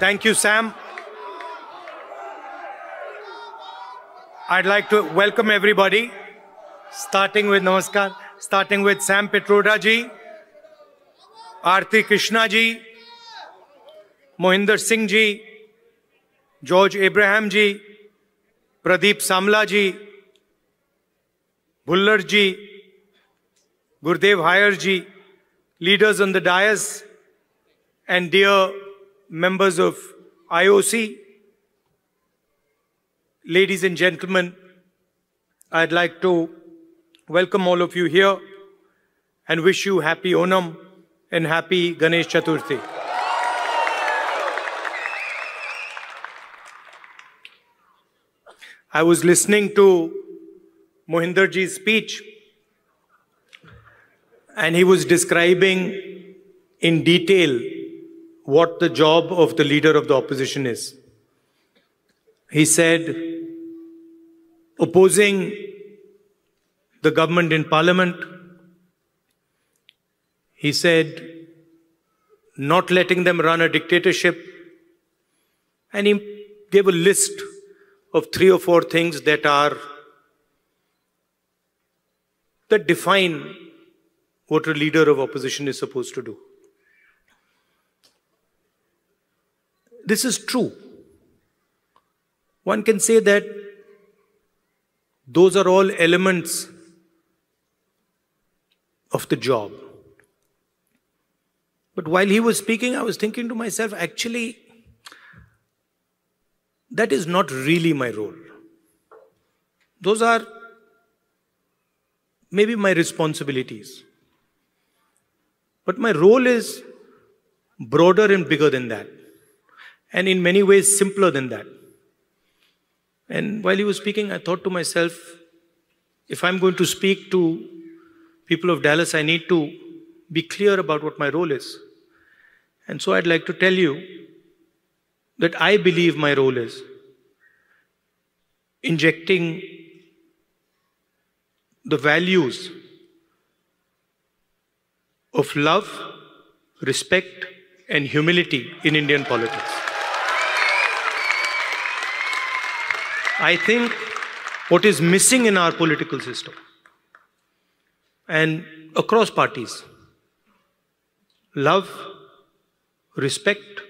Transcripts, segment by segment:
Thank you, Sam. I'd like to welcome everybody, starting with Namaskar, starting with Sam Pitroda ji, Aarti Krishna ji, Mohinder Singh ji, George Abraham ji, Pradeep Samla ji, Bhullar ji, Gurdev Haier ji, leaders on the dais, and dear members of IOC, ladies and gentlemen, I'd like to welcome all of you here and wish you happy Onam and happy Ganesh Chaturthi. I was listening to Mohinder ji's speech, and he was describing in detail what the job of the leader of the opposition is. He said, opposing the government in parliament. He said, not letting them run a dictatorship. And he gave a list of 3 or 4 things that define what a leader of opposition is supposed to do. This is true. One can say that those are all elements of the job. But while he was speaking, I was thinking to myself, actually, that is not really my role. Those are maybe my responsibilities. But my role is broader and bigger than that, and in many ways simpler than that. And while he was speaking, I thought to myself, if I'm going to speak to people of Dallas, I need to be clear about what my role is. And so I'd like to tell you that I believe my role is injecting the values of love, respect, and humility in Indian politics. I think what is missing in our political system and across parties, love, respect,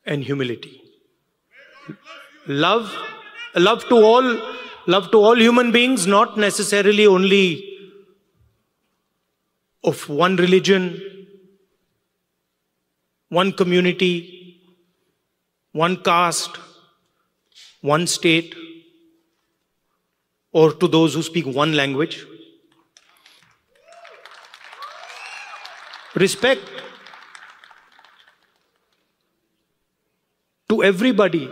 and humility. Love to all human beings, not necessarily only of one religion, one community, one caste, one state, or to those who speak one language. Respect to everybody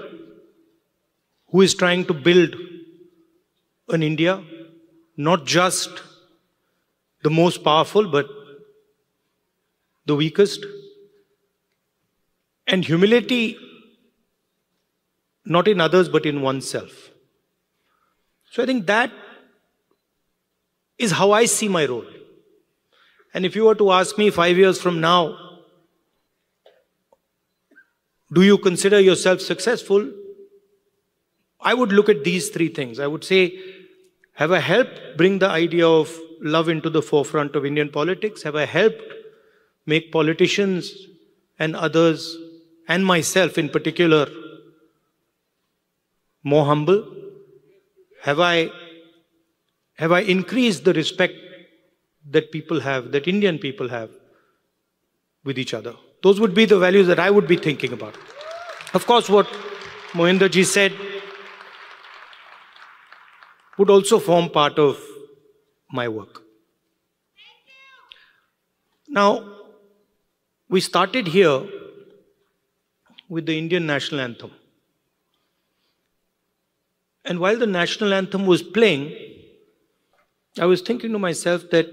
who is trying to build an India, not just the most powerful, but the weakest. And humility, not in others, but in oneself. So I think that is how I see my role. And if you were to ask me 5 years from now, do you consider yourself successful? I would look at these 3 things. I would say, have I helped bring the idea of love into the forefront of Indian politics? Have I helped make politicians and others, and myself in particular, more humble? Have I increased the respect that people have, that Indian people have with each other? Those would be the values that I would be thinking about. Of course, what Mohinder ji said would also form part of my work. Now, we started here with the Indian national anthem. And while the national anthem was playing, I was thinking to myself that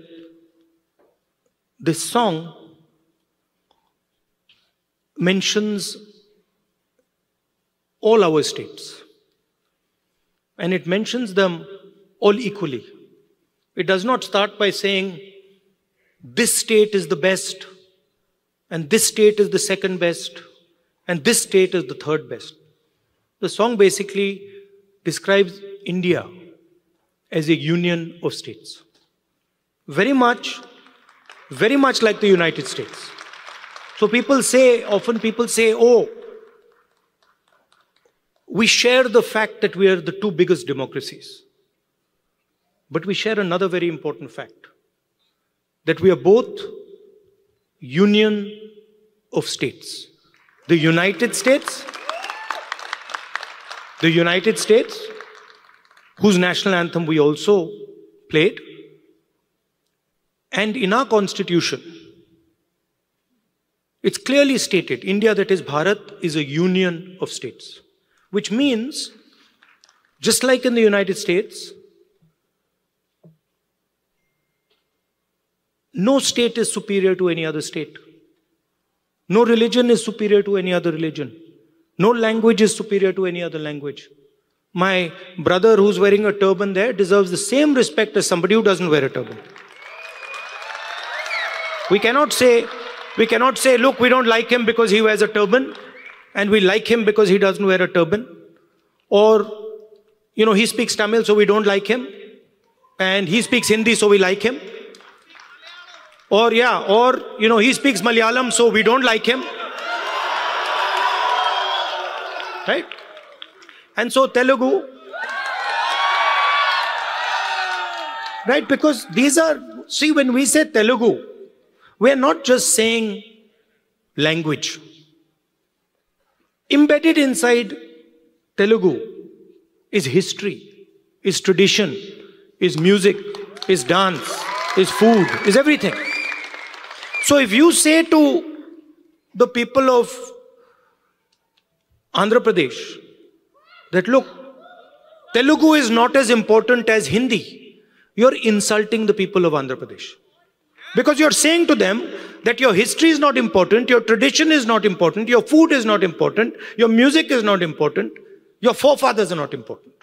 this song mentions all our states. And it mentions them all equally. It does not start by saying, this state is the best, and this state is the second best, and this state is the third best. The song basically describes India as a union of states. Very much like the United States. So often people say, oh, we share the fact that we are the two biggest democracies. But we share another very important fact, that we are both union of states. The United States, whose national anthem we also played, and in our constitution, it's clearly stated, India, that is Bharat, is a union of states. Which means, just like in the United States, no state is superior to any other state. No religion is superior to any other religion. No language is superior to any other language. My brother who's wearing a turban there deserves the same respect as somebody who doesn't wear a turban. We cannot say, look, we don't like him because he wears a turban, and we like him because he doesn't wear a turban. Or, he speaks Tamil, so we don't like him. And he speaks Hindi, so we like him. Or, he speaks Malayalam, so we don't like him. Right? And so Telugu. Right? Because when we say Telugu, we are not just saying language. Embedded inside Telugu is history, is tradition, is music, is dance, is food, is everything. So if you say to the people of Andhra Pradesh that, look, Telugu is not as important as Hindi, you're insulting the people of Andhra Pradesh. Because you're saying to them that your history is not important, your tradition is not important, your food is not important, your music is not important, your forefathers are not important.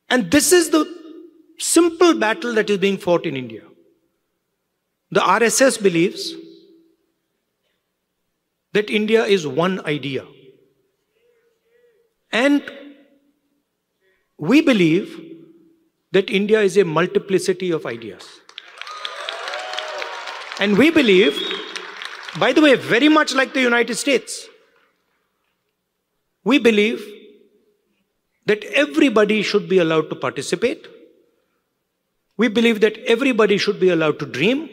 And this is the simple battle that is being fought in India. The RSS believes that India is one idea. And we believe that India is a multiplicity of ideas. And we believe, by the way, very much like the United States, we believe that everybody should be allowed to participate. We believe that everybody should be allowed to dream.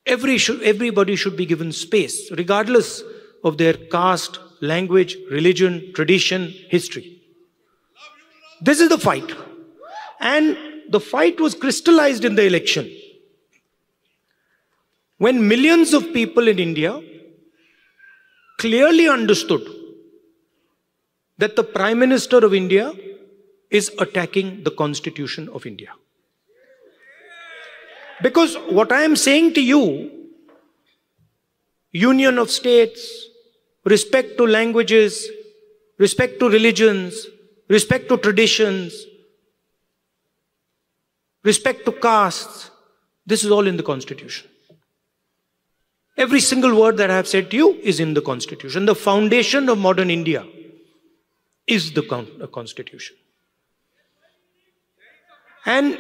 Everybody should be given space, regardless of their caste, language, religion, tradition, history. This is the fight. And the fight was crystallized in the election, when millions of people in India clearly understood that the Prime Minister of India is attacking the Constitution of India. Because what I am saying to you, union of states, respect to languages, respect to religions, respect to traditions, respect to castes, this is all in the Constitution. Every single word that I have said to you is in the Constitution. The foundation of modern India is the Constitution. And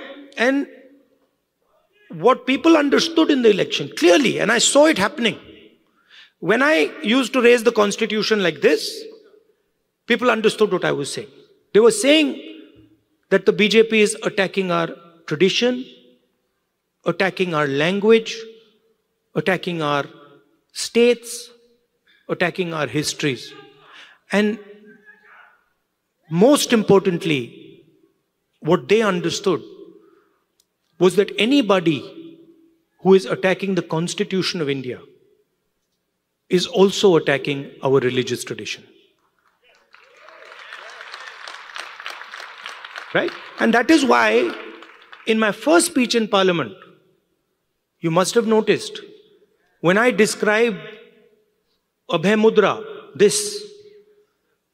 what people understood in the election clearly, and I saw it happening, when I used to raise the Constitution like this, people understood what I was saying. They were saying that the BJP is attacking our tradition, attacking our language, attacking our states, attacking our histories. And most importantly, what they understood was that anybody who is attacking the Constitution of India is also attacking our religious tradition. Right? And that is why in my first speech in Parliament, you must have noticed, when I described Abhay Mudra,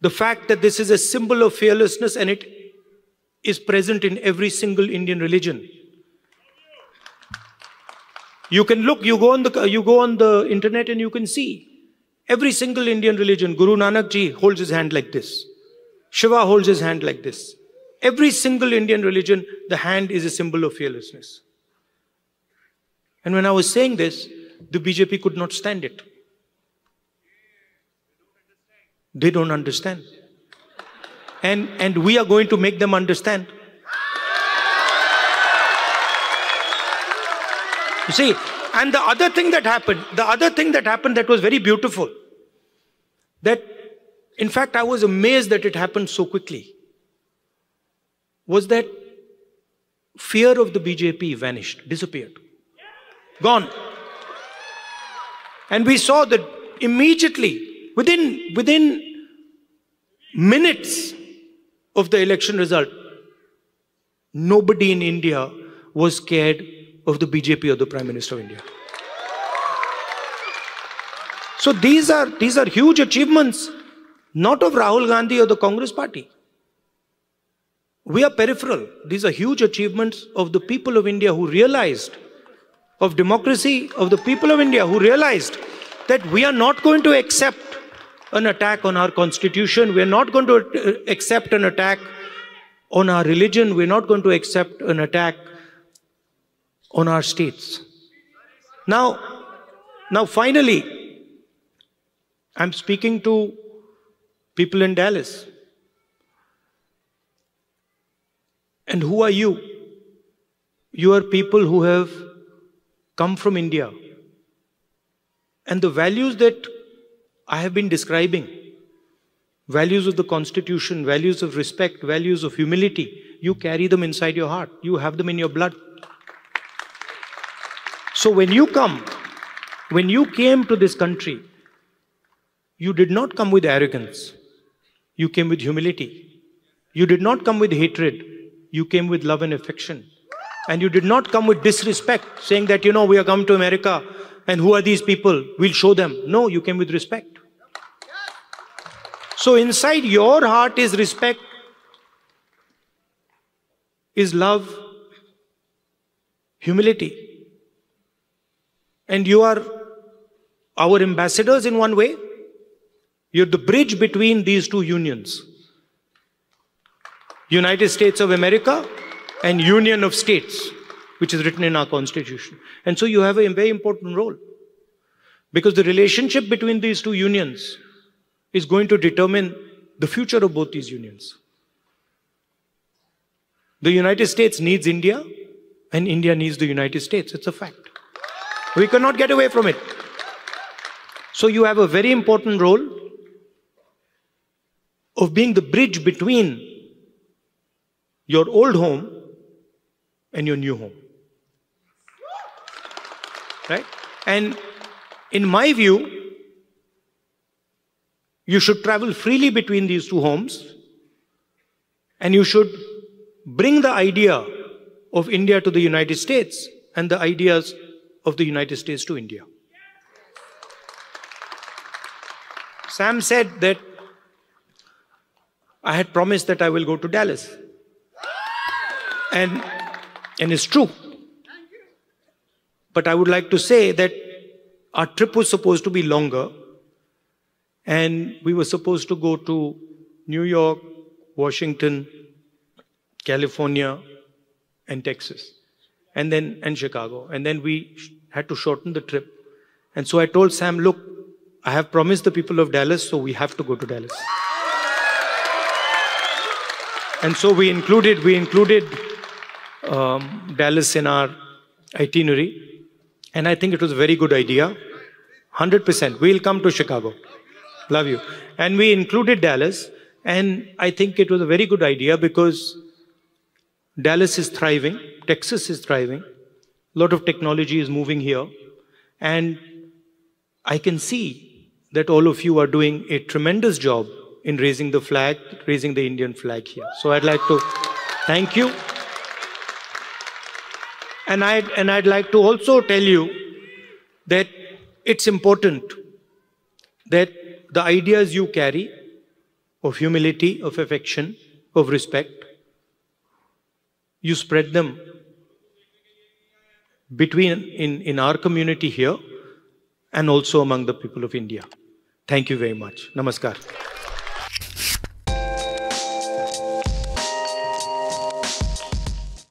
the fact that this is a symbol of fearlessness and it is present in every single Indian religion. You can look, you go on the internet and you can see Every single Indian religion, Guru Nanak Ji holds his hand like this. Shiva holds his hand like this. Every single Indian religion, the hand is a symbol of fearlessness. And when I was saying this, the BJP could not stand it. They don't understand. And we are going to make them understand. You see, and the other thing that happened that was very beautiful, that in fact I was amazed that it happened so quickly, was that fear of the BJP vanished, disappeared, gone. And we saw that immediately, within minutes of the election result, nobody in India was scared of the BJP or the Prime Minister of India. So these are huge achievements, not of Rahul Gandhi or the Congress party. We are peripheral. These are huge achievements of the people of India who realized, of democracy, of the people of India who realized that we are not going to accept an attack on our constitution. We are not going to accept an attack on our religion. We are not going to accept an attack on our states. Now finally, I'm speaking to people in Dallas. And who are you? You are people who have come from India. And the values that I have been describing, values of the Constitution, values of respect, values of humility, you carry them inside your heart. You have them in your blood. So when you came to this country, you did not come with arrogance. You came with humility. You did not come with hatred. You came with love and affection. And you did not come with disrespect, saying that, we are come to America and who are these people? We'll show them. No, you came with respect. So inside your heart is respect, is love, humility. And you are our ambassadors in one way. You're the bridge between these two unions. United States of America and Union of States, which is written in our Constitution. And so you have a very important role. Because the relationship between these two unions is going to determine the future of both these unions. The United States needs India, and India needs the United States. It's a fact. We cannot get away from it. So you have a very important role of being the bridge between your old home and your new home. Right? And in my view, you should travel freely between these two homes, and you should bring the idea of India to the United States and the ideas of the United States to India. Sam said that I had promised that I will go to Dallas. And it's true. But I would like to say that our trip was supposed to be longer, and we were supposed to go to New York, Washington, California, and Texas, and Chicago. And then we had to shorten the trip. And so I told Sam, look, I have promised the people of Dallas, so we have to go to Dallas. And so we included Dallas in our itinerary. And I think it was a very good idea. 100%. We'll come to Chicago. Love you. And we included Dallas. And I think it was a very good idea because Dallas is thriving. Texas is thriving. A lot of technology is moving here. And I can see that all of you are doing a tremendous job in raising the flag, raising the Indian flag here. So I'd like to thank you. And I'd like to also tell you that it's important that the ideas you carry of humility, of affection, of respect, you spread them between in our community here and also among the people of India. Thank you very much. Namaskar.